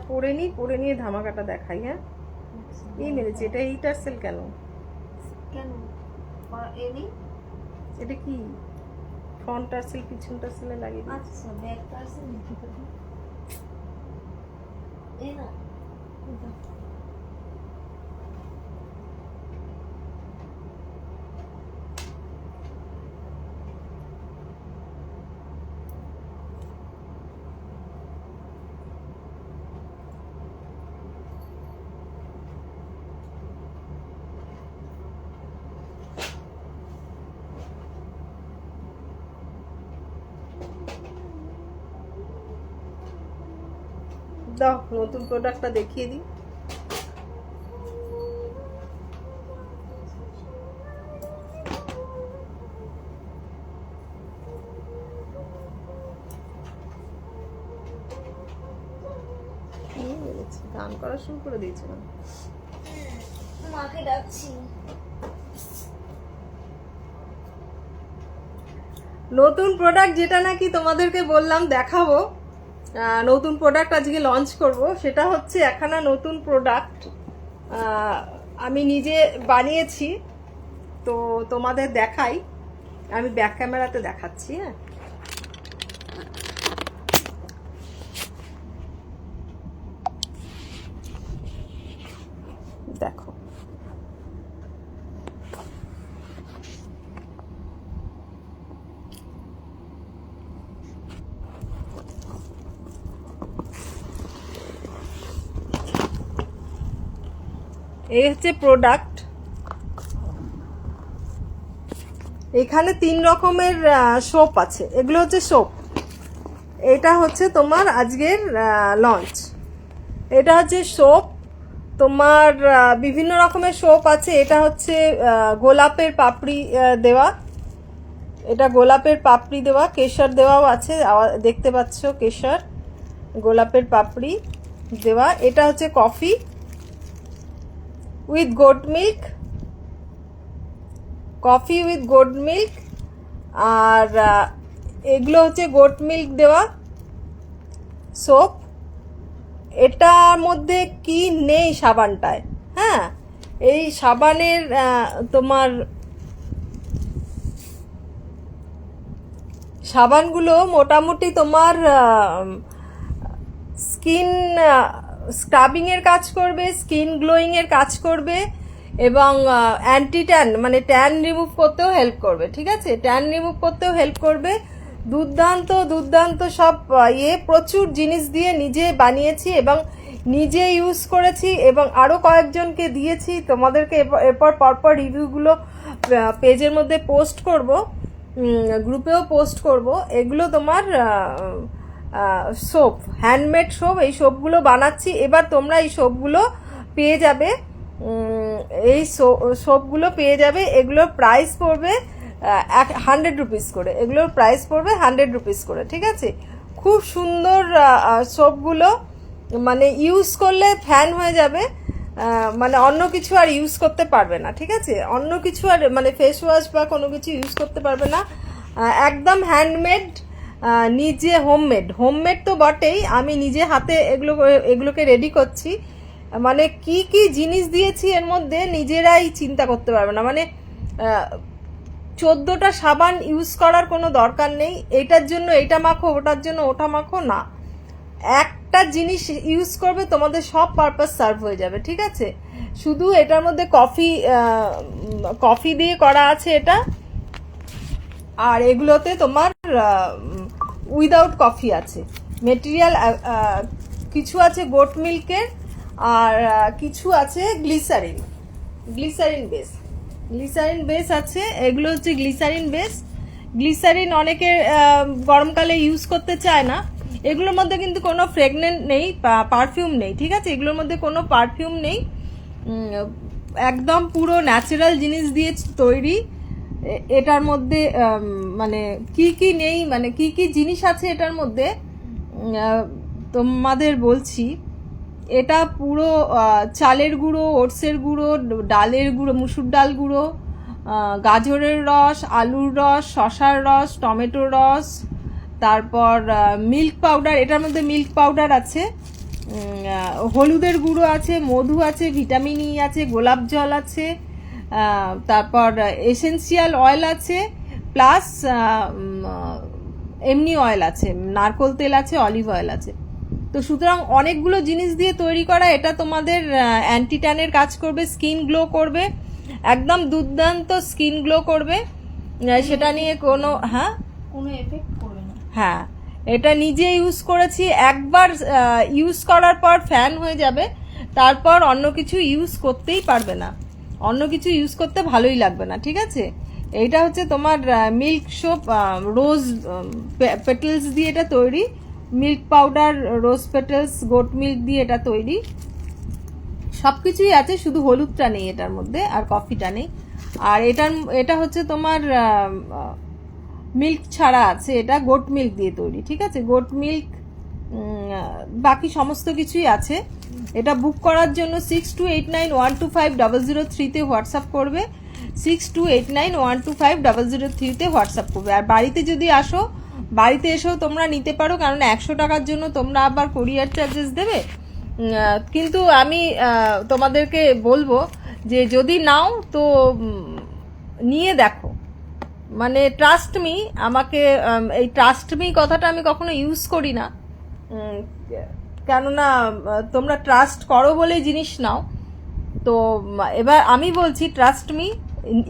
A: পরে নিয়ে ধামাকাটা দেখাই। হ্যাঁ, এই মেরেছে এটা, এই টার্সেল কেন
B: কেন
A: এটা কি ফ্রন্ট টার্সেল পিছন টার্সেলে লাগিয়ে দিই।
B: আচ্ছা ব্যাক টার্সেল এই না
A: দাও নতুন প্রোডাক্টটা দেখিয়ে দিই। গান করা শুরু করে দিয়েছিলাম,
B: মাকে ডাকছি।
A: নতুন প্রোডাক্ট যেটা নাকি তোমাদেরকে বললাম দেখাবো, নতুন প্রোডাক্ট আজকে লঞ্চ করব, সেটা হচ্ছে একখানা নতুন প্রোডাক্ট আমি নিজে বানিয়েছি, তো তোমাদের দেখাই। আমি ব্যাক ক্যামেরাতে দেখাচ্ছি। হ্যাঁ, দেখো এই হচ্ছে প্রোডাক্ট। এখানে 3 রকমের সোপ আছে, এগুলো হচ্ছে সোপ। এটা হচ্ছে তোমার আজকের লঞ্চ। এটা হচ্ছে সোপ, তোমার বিভিন্ন রকমের সোপ আছে। এটা হচ্ছে গোলাপের পাপড়ি দেওয়া, এটা গোলাপের পাপড়ি দেওয়া, কেশর দেওয়াও আছে, দেখতে পাচ্ছ কেশর, গোলাপের পাপড়ি দেওয়া। এটা হচ্ছে coffee with goat milk, coffee with goat milk, আর এগুলো হচ্ছে গোট মিল্ক দেওয়া সোপ। এটার মধ্যে কি নেই সাবানটায়? হ্যাঁ, এই সাবানের তোমার সাবানগুলো মোটামুটি তোমার স্কিন স্ক্রাবিংয়ের কাজ করবে, স্কিন গ্লোয়িংয়ের কাজ করবে, এবং অ্যান্টি ট্যান মানে ট্যান রিমুভ করতেও হেল্প করবে। ঠিক আছে, ট্যান রিমুভ করতেও হেল্প করবে। দুর্দান্ত দুর্দান্ত সব প্রচুর জিনিস দিয়ে নিজে বানিয়েছি এবং নিজে ইউজ করেছি, এবং আরও কয়েকজনকে দিয়েছি। তোমাদেরকে এরপর পরপর রিভিউগুলো পেজের মধ্যে পোস্ট করব, গ্রুপেও পোস্ট করব। এগুলো তোমার সোপ, হ্যান্ডমেড সোপ। এই সোপগুলো বানাচ্ছি, এবার তোমরা এই সোপগুলো পেয়ে যাবে এই সোপগুলো পেয়ে যাবে। এগুলোর প্রাইস পড়বে 100 রুপিস করে, এগুলোর প্রাইস পড়বে 100 রুপিস করে, ঠিক আছে। খুব সুন্দর সোপগুলো, মানে ইউজ করলে ফ্যান হয়ে যাবে, মানে অন্য কিছু আর ইউজ করতে পারবে না, ঠিক আছে। অন্য কিছু আর মানে ফেস ওয়াশ বা কোনো কিছু ইউজ করতে পারবে না। একদম হ্যান্ডমেড, নিজে হোমমেড তো বটেই, আমি নিজে হাতে এগুলোকে রেডি করছি। মানে কি কি জিনিস দিয়েছি এর মধ্যে নিজেরাই চিন্তা করতে পারবে না। মানে 14টা সাবান ইউজ করার কোনো দরকার নেই, এইটার জন্য এইটা মাখো, ওটার জন্য ওটা মাখো না। একটা জিনিস ইউজ করবে, তোমাদের সব পারপাস সার্ভ হয়ে যাবে, ঠিক আছে। শুধু এটার মধ্যে কফি দিয়ে করা আছে এটা, আর এগুলোতে তোমার উইদাউট কফি আছে মেটেরিয়াল। কিছু আছে গোট মিল্কের, আর কিছু আছে গ্লিসারিন বেস আছে। এগুলো হচ্ছে গ্লিসারিন অনেকে গরমকালে ইউজ করতে চায় না। এগুলোর মধ্যে কিন্তু কোনো ফ্রেগনেন্ট নেই, পারফিউম নেই, ঠিক আছে। এগুলোর মধ্যে কোনো পারফিউম নেই, একদম পুরো ন্যাচারাল জিনিস দিয়ে তৈরি। এটার মধ্যে মানে কি কি নেই, মানে কি কি জিনিস আছে এটার মধ্যে তোমাদের বলছি। এটা পুরো চালের গুঁড়ো, ওটসের গুঁড়ো, ডালের গুঁড়ো, মুসুর ডাল গুঁড়ো, গাজরের রস, আলুর রস, শশার রস, টমেটোর রস, তারপর মিল্ক পাউডার, এটার মধ্যে মিল্ক পাউডার আছে, হলুদের গুঁড়ো আছে, মধু আছে, ভিটামিন ই আছে, গোলাপ জল আছে, তারপর এসেন্সিয়াল অয়েল আছে, প্লাস এমনি অয়েল আছে, নারকোল তেল আছে, অলিভ অয়েল আছে। তো সুতরাং অনেকগুলো জিনিস দিয়ে তৈরি করা। এটা তোমাদের অ্যান্টি ট্যানের কাজ করবে, স্কিন গ্লো করবে, একদম দুর্দান্ত স্কিন গ্লো করবে। সেটা নিয়ে কোনো
B: কোনো এফেক্ট করবে না।
A: হ্যাঁ, এটা নিজে ইউজ করেছি, একবার ইউজ করার পর ফ্যান হয়ে যাবে, তারপর অন্য কিছু ইউজ করতেই পারবে না, অন্য কিছু ইউজ করতে ভালোই লাগবে না, ঠিক আছে। এইটা হচ্ছে তোমার মিল্ক সোপ, রোজ পেটেলস দিয়ে এটা তৈরি, মিল্ক পাউডার, রোজ পেটেলস, গোট মিল্ক দিয়ে এটা তৈরি। সব কিছুই আছে, শুধু হলুদটা নেই এটার মধ্যে, আর কফিটা নেই। আর এটা হচ্ছে তোমার মিল্ক ছাড়া আছে, এটা গোট মিল্ক দিয়ে তৈরি, ঠিক আছে। গোট মিল্ক, বাকি সমস্ত কিছুই আছে। এটা বুক করার জন্য 6289125003-তে হোয়াটসঅ্যাপ করবে, 6289125003-তে হোয়াটসঅ্যাপ করবে। আর বাড়িতে যদি আসো, বাড়িতে এসেও তোমরা নিতে পারো, কারণ 100 টাকার জন্য তোমরা আবার কোরিয়ার চার্জেস দেবে। কিন্তু আমি তোমাদেরকে বলবো যে যদি নাও তো নিয়ে দেখো, মানে ট্রাস্ট মি, আমাকে এই ট্রাস্ট মি কথাটা আমি কখনো ইউজ করি না, কেননা তোমরা ট্রাস্ট করো বলেই জিনিস নাও। তো এবার আমি বলছি ট্রাস্ট মি,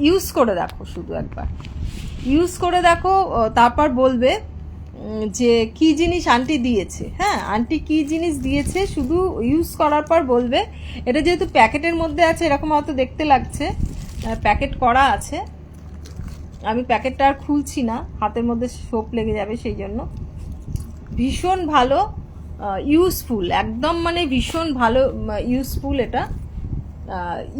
A: ইউজ করে দেখো, শুধু একবার ইউজ করে দেখো, তারপর বলবে যে কি জিনিস আন্টি দিয়েছে। হ্যাঁ, আন্টি কি জিনিস দিয়েছে শুধু ইউজ করার পর বলবে। এটা যেহেতু প্যাকেটের মধ্যে আছে, এরকম হয়তো দেখতে লাগছে, প্যাকেট করা আছে, আমি প্যাকেটটা আর খুলছি না, হাতের মধ্যে সোপ লেগে যাবে, সেই জন্য। ভীষণ ভালো, ইউজফুল, একদম মানে ভীষণ ভালো ইউজফুল। এটা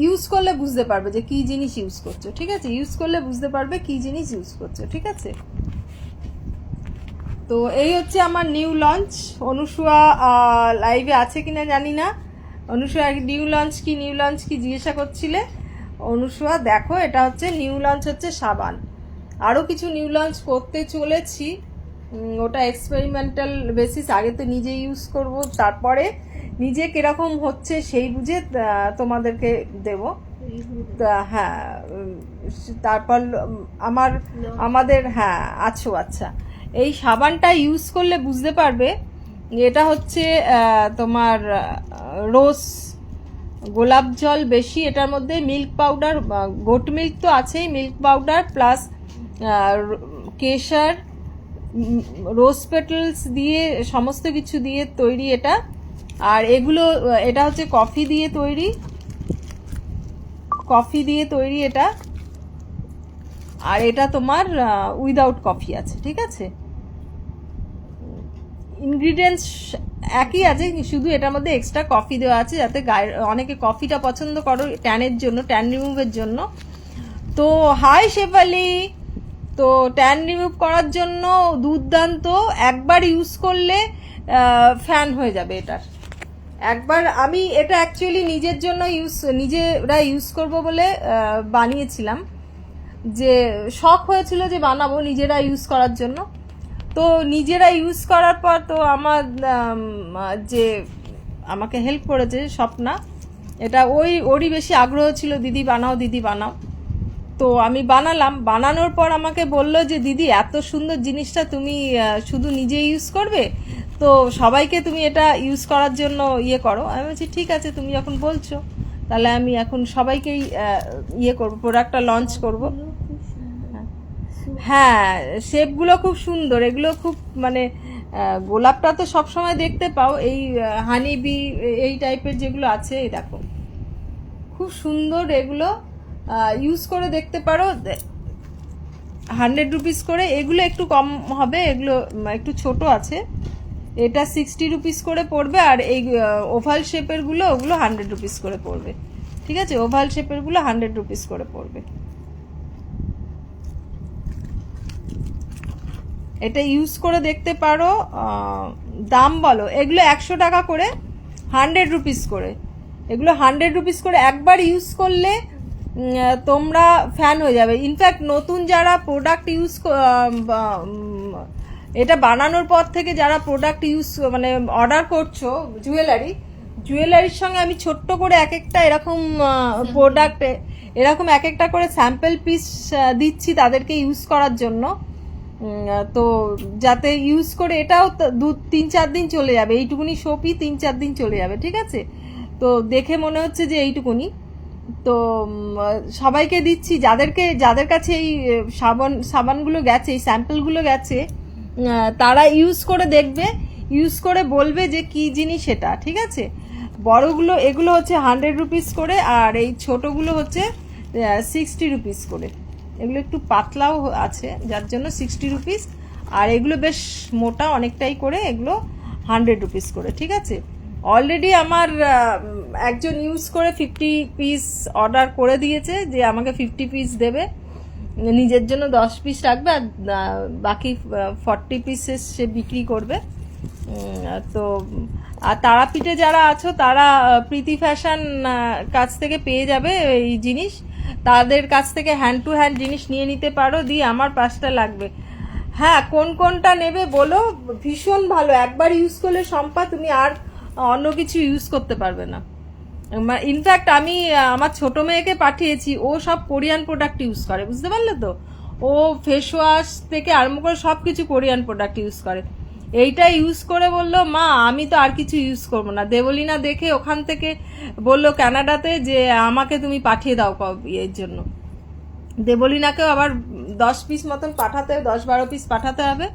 A: ইউজ করলে বুঝতে পারবে যে কি জিনিস ইউজ করছো, ঠিক আছে। ইউজ করলে বুঝতে পারবে কি জিনিস ইউজ করছো, ঠিক আছে। তো এই হচ্ছে আমার নিউ লঞ্চ। অনুসুয়া লাইভে আছে কিনা জানি না। অনুসুয়া নিউ লঞ্চ কি জিজ্ঞাসা করছিলে। অনুসুয়া দেখো, এটা হচ্ছে নিউ লঞ্চ, হচ্ছে সাবান। আরও কিছু নিউ লঞ্চ করতে চলেছি, ওটা এক্সপেরিমেন্টাল বেসিস। আগে তো নিজে ইউজ করব, তারপরে নিজে কিরকম হচ্ছে সেই বুঝে তোমাদেরকে দেব। হ্যাঁ, তারপর আমাদের হ্যাঁ আছো, আচ্ছা। এই সাবানটা ইউজ করলে বুঝতে পারবে, এটা হচ্ছে তোমার রোজ গোলাপ জল বেশি, এটার মধ্যে মিল্ক পাউডার, গোট মিল্ক তো আছেই, মিল্ক পাউডার প্লাস কেশর, রোজ পেটেলস দিয়ে, সমস্ত কিছু দিয়ে তৈরি এটা। আর এটা হচ্ছে কফি দিয়ে তৈরি এটা। আর এটা তোমার উইদাউট কফি আছে, ঠিক আছে। ইনগ্রিডিয়েন্টস একই আছে, শুধু এটার মধ্যে এক্সট্রা কফি দেওয়া আছে, যাতে গায়ের অনেকে কফিটা পছন্দ করো ট্যানের জন্য, ট্যান রিমুভের জন্য। তো হাই শেফালি, তো ট্যান রিমুভ করার জন্য দুর্দান্ত, একবার ইউজ করলে ফ্যান হয়ে যাবে এটার। একবার আমি এটা অ্যাকচুয়ালি নিজের জন্য নিজেরা ইউজ করব বলে বানিয়েছিলাম, যে শখ হয়েছিল যে বানাবো নিজেরা ইউজ করার জন্য। তো নিজেরা ইউজ করার পর তো আমার যে আমাকে হেল্প করেছে স্বপ্না, এটা ওরই বেশি আগ্রহ ছিল, দিদি বানাও দিদি বানাও। তো আমি বানালাম, বানানোর পর আমাকে বললো যে দিদি এত সুন্দর জিনিসটা তুমি শুধু নিজে ইউজ করবে, তো সবাইকে তুমি এটা ইউজ করার জন্য ইয়ে করো। আমি বলছি ঠিক আছে, তুমি যখন বলছো তাহলে আমি এখন সবাইকেই ইয়ে করবো, প্রোডাক্টটা লঞ্চ করব। হ্যাঁ, শেপগুলো খুব সুন্দর, এগুলো খুব মানে গোলাপটা তো সবসময় দেখতে পাও, এই হানি বি এই টাইপের যেগুলো আছে, এই দেখো খুব সুন্দর, এগুলো ইউজ করে দেখতে পারো। 100 রুপিস করে, এগুলো একটু কম হবে, এগুলো একটু ছোট আছে। এটা 60 রুপিস করে পড়বে, আর এই ওভাল শেপের গুলো ওগুলো 100 রুপিস করে পড়বে। ঠিক আছে, ওভাল শেপের গুলো 100 রুপিস করে পড়বে। এটা ইউজ করে দেখতে পারো। দাম বলো, এগুলো 100 টাকা করে, 100 রুপিস করে, এগুলো 100 রুপিস করে। একবার ইউজ করলে তোমরা ফ্যান হয়ে যাবে। ইনফ্যাক্ট নতুন যারা প্রোডাক্ট ইউজ, এটা বানানোর পর থেকে যারা প্রোডাক্ট ইউজ মানে অর্ডার করছো জুয়েলারির সঙ্গে আমি ছোট্ট করে এক একটা এরকম প্রোডাক্ট, এরকম এক একটা করে স্যাম্পল পিস দিচ্ছি তাদেরকে ইউজ করার জন্য। তো যাতে ইউজ করে, এটাও 2-3-4 দিন চলে যাবে, এইটুকুনি সোপই 3-4 দিন চলে যাবে। ঠিক আছে, তো দেখে মনে হচ্ছে যে এইটুকুনি। তো সবাইকে দিচ্ছি, যাদের কাছে এই সাবানগুলো গেছে, এই স্যাম্পলগুলো গেছে, তারা ইউজ করে দেখবে, ইউজ করে বলবে যে কি জিনিস এটা। ঠিক আছে, বড়গুলো এগুলো হচ্ছে 100 রুপিস করে, আর এই ছোটগুলো হচ্ছে 60 রুপিস করে। এগুলো একটু পাতলাও আছে যার জন্য 60 রুপিস, আর এগুলো বেশ মোটা অনেকটাই করে, এগুলো 100 রুপিস করে। ঠিক আছে, অলরেডি আমার একজন ইউজ করে 50 পিস অর্ডার করে দিয়েছে, যে আমাকে 50 পিস দেবে, নিজের জন্য 10 পিস রাখবে, আর বাকি 40 পিসেস সে বিক্রি করবে। তো আর তারাপীঠে যারা আছো তারা প্রীতি ফ্যাশন কাছ থেকে পেয়ে যাবে এই জিনিস, তাদের কাছ থেকে হ্যান্ড টু হ্যান্ড জিনিস নিয়ে নিতে পারো। দিয়ে আমার 5টা লাগবে। হ্যাঁ, কোনটা নেবে বলো, ভীষণ ভালো, একবার ইউজ করলে সম্পা তুমি আর অন্য কিছু ইউজ করতে পারবে না। ইনফ্যাক্ট আমি আমার ছোট মেয়েকে পাঠিয়েছি, ও সব কোরিয়ান প্রোডাক্ট ইউজ করে, বুঝতে পারলে তো। ও ফেস ওয়াশ থেকে আরম্ভ করে সব কিছু কোরিয়ান প্রোডাক্ট ইউজ করে। এইটা ইউজ করে বললো মা আমি তো আর কিছু ইউজ করবো না। দেবলীনা দেখে ওখান থেকে বললো কানাডাতে যে আমাকে তুমি পাঠিয়ে দাও এর জন্য। দেবলীনাকেও আবার 10 পিস মতন পাঠাতে হবে, 10-12 পিস পাঠাতে হবে।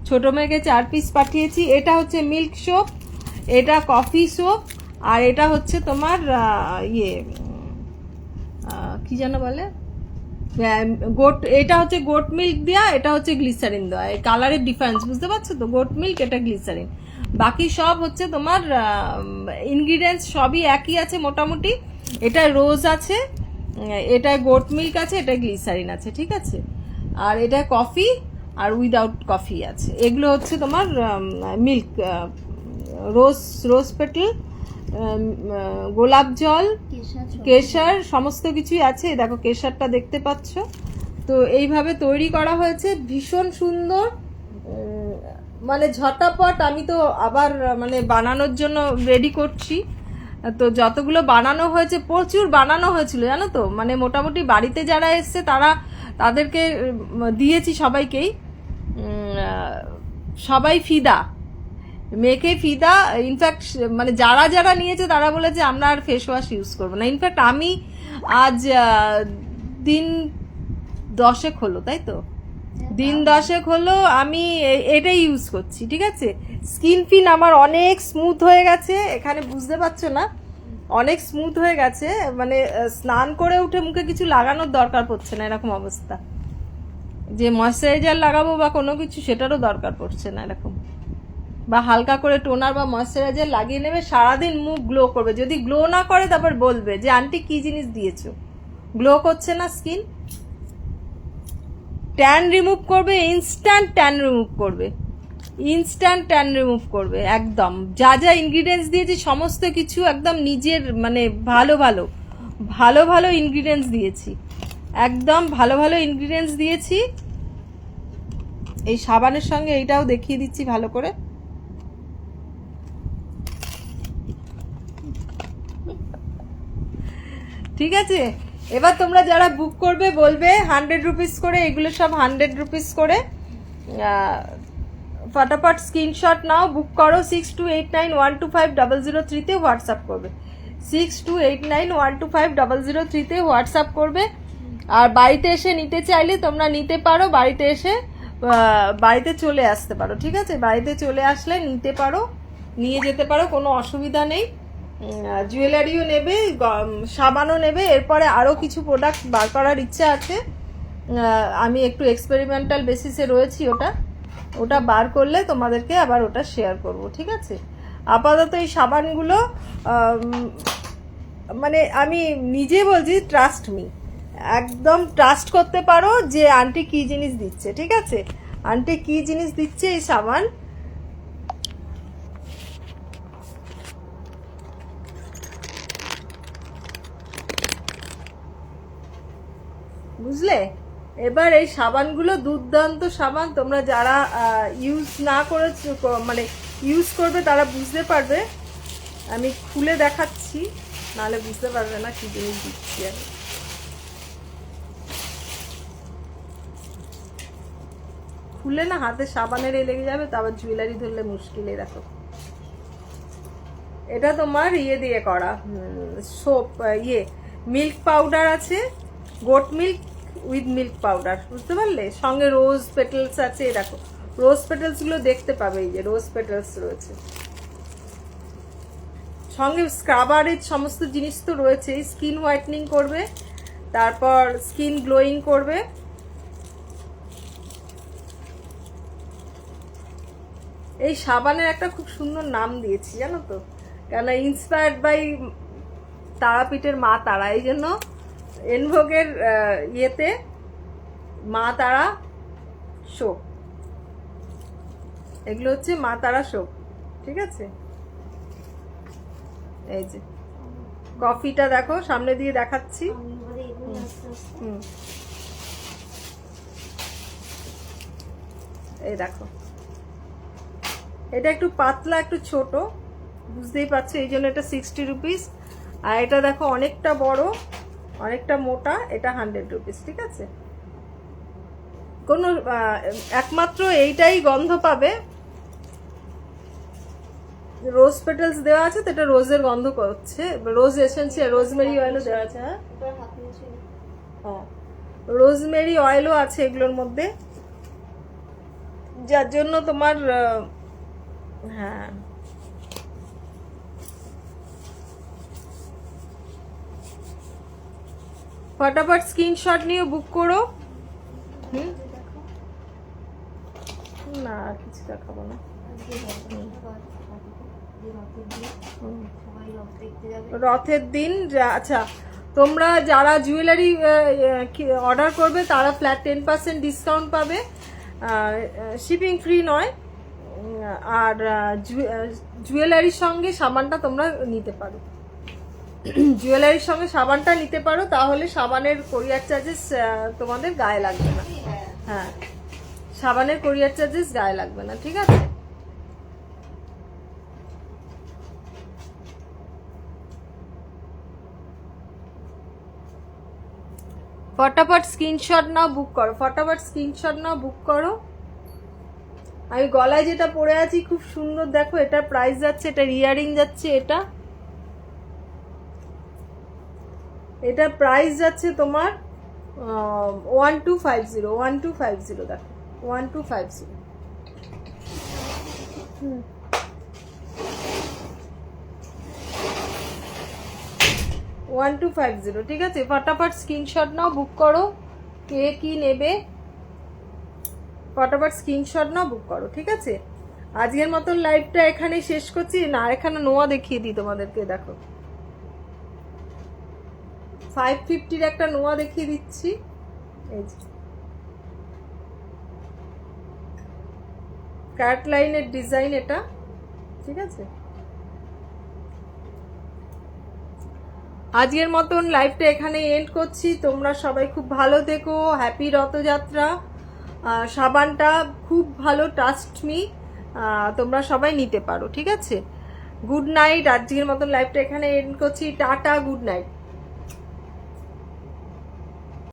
A: ছোট মেয়েকে 4 পিস পাঠিয়েছি। এটা হচ্ছে মিল্ক সোপ, এটা কফি সোপ, আর এটা হচ্ছে তোমার কি যেন বলে, এটা হচ্ছে গোট মিল্ক দেওয়া, এটা হচ্ছে গ্লিসারিন দেওয়া। এই কালারের ডিফারেন্স বুঝতে পারছো তো, গোট মিল্ক, এটা গ্লিসারিন। বাকি সব হচ্ছে তোমার ইনগ্রিডিয়েন্টস সবই একই আছে মোটামুটি। এটা রোজ আছে, এটা গোট মিল্ক আছে, এটা গ্লিসারিন আছে। ঠিক আছে, আর এটা কফি আর উইদাউট কফি আছে। এগুলো হচ্ছে তোমার মিল্ক, রোজ পেটাল, গোলাপ জল, কেশর, সমস্ত কিছুই আছে। দেখো কেশরটা দেখতে পাচ্ছ। তো এইভাবে তৈরি করা হয়েছে, ভীষণ সুন্দর, মানে ঝটাপট। আমি তো আবার মানে বানানোর জন্য রেডি করছি। তো যতগুলো বানানো হয়েছে, প্রচুর বানানো হয়েছিল জানো তো, মানে মোটামুটি বাড়িতে যারা এসছে তাদেরকে দিয়েছি সবাইকেই। সবাই ফিদা, মেয়েকে ফিদা। ইনফ্যাক্ট মানে যারা নিয়েছে তারা বলেছে আমরা আর ফেস ওয়াশ ইউজ করবো না। ইনফ্যাক্ট আমি আজ দিন 10 হলো, তাই তো, দিন 10 হলো আমি এটাই ইউজ করছি। ঠিক আছে, স্কিন ফিন আমার অনেক স্মুথ হয়ে গেছে, এখানে বুঝতে পারছো না, অনেক স্মুথ হয়ে গেছে। মানে স্নান করে উঠে মুখে কিছু লাগানোর দরকার পড়ছে না, এরকম অবস্থা। যে ময়শ্চারাইজার লাগাবো বা কোনো কিছু সেটারও দরকার পড়ছে না, এরকম। বা হালকা করে টোনার বা ময়শ্চারাইজার লাগিয়ে নেবে, সারাদিন মুখ গ্লো করবে। যদি গ্লো না করে তারপর বলবে যে আন্টি কি জিনিস দিয়েছো, গ্লো করছে না স্কিন। ট্যান রিমুভ করবে, ইনস্ট্যান্ট ট্যান রিমুভ করবে, ইনস্ট্যান্ট ট্যান রিমুভ করবে একদম। যা যা ইনগ্রিডিয়েন্টস দিয়েছি সমস্ত কিছু একদম নিজের মানে ভালো ভালো ভালো ভালো ইনগ্রিডিয়েন্টস দিয়েছি, একদম ভালো ভালো ইনগ্রিডিয়েন্টস দিয়েছি। এই সাবানের সঙ্গে এইটাও দেখিয়ে দিচ্ছি ভালো করে। ঠিক আছে, এবার তোমরা যারা বুক করবে বলবে 100 রুপিস করে, এগুলো সব 100 রুপিস করে। ফটাফট স্ক্রিনশট নাও, বুক করো। 6289125003 তে হোয়াটসঅ্যাপ করবে, 6289125003 তে হোয়াটসঅ্যাপ করবে। আর বাড়িতে এসে নিতে চাইলে তোমরা নিতে পারো, বাড়িতে এসে বাড়িতে চলে আসতে পারো। ঠিক আছে, বাড়িতে চলে আসলে নিতে পারো, নিয়ে যেতে পারো, কোনো অসুবিধা নেই। জুয়েলারিও নেবে, সাবানও নেবে। এরপরে আরও কিছু প্রোডাক্ট বার করার ইচ্ছা আছে, আমি একটু এক্সপেরিমেন্টাল বেসিসে রয়েছি। ওটা বার করলে তোমাদেরকে আবার ওটা শেয়ার করব। ঠিক আছে, আপাতত এই সাবানগুলো মানে আমি নিজে বলছি, ট্রাস্ট মি, একদম ট্রাস্ট করতে পারো যে আন্টি কি জিনিস দিচ্ছে। ঠিক আছে, আন্টি কি জিনিস দিচ্ছে এই সাবান। বুঝলে? এবার এই সাবানগুলো দুর্দান্ত সাবান, তোমরা যারা ইউজ না করেছো মানে ইউজ করবে তারা বুঝতে পারবে। আমি খুলে দেখাচ্ছি, নাহলে বুঝতে পারবে না কি জিনিস দিচ্ছি আমি। খুলে না হাতে সাবানের লেগে যাবে, তারপর জুয়েলারি ধরলে মুশকিল। দেখো, এটা তোমার ইয়ে দিয়ে করা, সোপ মিল্ক পাউডার আছে, goat milk with milk powder, বুঝতে পারলে? সঙ্গে রোজ পেটেলস আছে। দেখো, রোজ পেটেলস গুলো দেখতে পাবে, এই যে রোজ পেটেলস রয়েছে সঙ্গে। স্ক্রাবারের সমস্ত জিনিস তো রয়েছে। স্কিন হোয়াইটনিং করবে, তারপর স্কিন গ্লোয়িং করবে। এই সাবানের একটা খুব সুন্দর নাম দিয়েছি, জানো তো, কেন? ইন্সপায়ার্ড বাই তারাপীঠের মা তারা, এই জন্য এনভোগের ইয়েতে মা তারা সোপ, এগুলো হচ্ছে মা তারা সোপ। ঠিক আছে, এই যে কফিটা দেখো, সামনে দিয়ে দেখাচ্ছি। এই দেখো, এটা একটু পাতলা, একটু ছোট, বুঝতেই পারছো, এই জন্য এটা 60 রুপিস। আর এটা দেখো অনেকটা বড়, অনেকটা মোটা, এটা 100 রুপিস। ঠিক আছে, কোনো একমাত্র এইটাই গন্ধ পাবে, রোজ পেটালস দেওয়া আছে তো, এটা রোজের গন্ধ করছে, রোজ এসেন্সিয়াল রোজমেরি অয়েলও দেওয়া আছে। হ্যাঁ, রোজমেরি অয়েলও আছে এগুলোর মধ্যে, যার জন্য তোমার হ্যাঁ ফটাফট স্ক্রিনশট নিয়ে বুক করো। না, আর কিছু দেখাবো না। রথের দিন আচ্ছা, তোমরা যারা জুয়েলারি অর্ডার করবে তারা ফ্ল্যাট 10% ডিসকাউন্ট পাবে, শিপিং ফ্রি নয়। আর জুয়েলারির সঙ্গে সাবানটা তোমরা নিতে পারো, জুয়েলারির সঙ্গে সাবানটা নিতে পারো, তাহলে সাবানের কোরিয়ার চার্জেস তোমাদের গায়ে লাগবে না। হ্যাঁ, সাবানের কোরিয়ার চার্জেস গায়ে লাগবে না। ঠিক আছে, ফটাফট স্ক্রিনশট নাও, বুক করো, ফটাফট স্ক্রিনশট নাও, বুক করো। আমি গলায় যেটা পরে আছি খুব সুন্দর, দেখো, এটা প্রাইস যাচ্ছে, এটা ইয়ারিং যাচ্ছে, এটা প্রাইস যাচ্ছে তোমার 1250, 1250। দেখো, 1250। 1250। ঠিক আছে, ফটাফট স্ক্রিনশট নাও, বুক করো। কে কি নেবে ফটাফট স্ক্রিনশট নাও, বুক করো। ঠিক আছে, আজকের মতন লাইভটা এখানেই শেষ করছি। না, আর এখানে নোয়া দেখিয়ে দিই তোমাদেরকে, দেখো 550-র একটা নোয়া দেখিয়ে দিচ্ছি। এই যে কাট লাইনের ডিজাইন এটা, ঠিক আছে। আজকের মতন লাইভটা এখানে এন্ড করছি। তোমরা সবাই খুব ভালো থেকো, হ্যাপি রথযাত্রা। সাবানটা খুব ভালো, ট্রাস্ট মি, তোমরা সবাই নিতে পারো, ঠিক আছে। Good night. আজকের মতন লাইভটা এখানে এন্ড করছি। Tata, good night.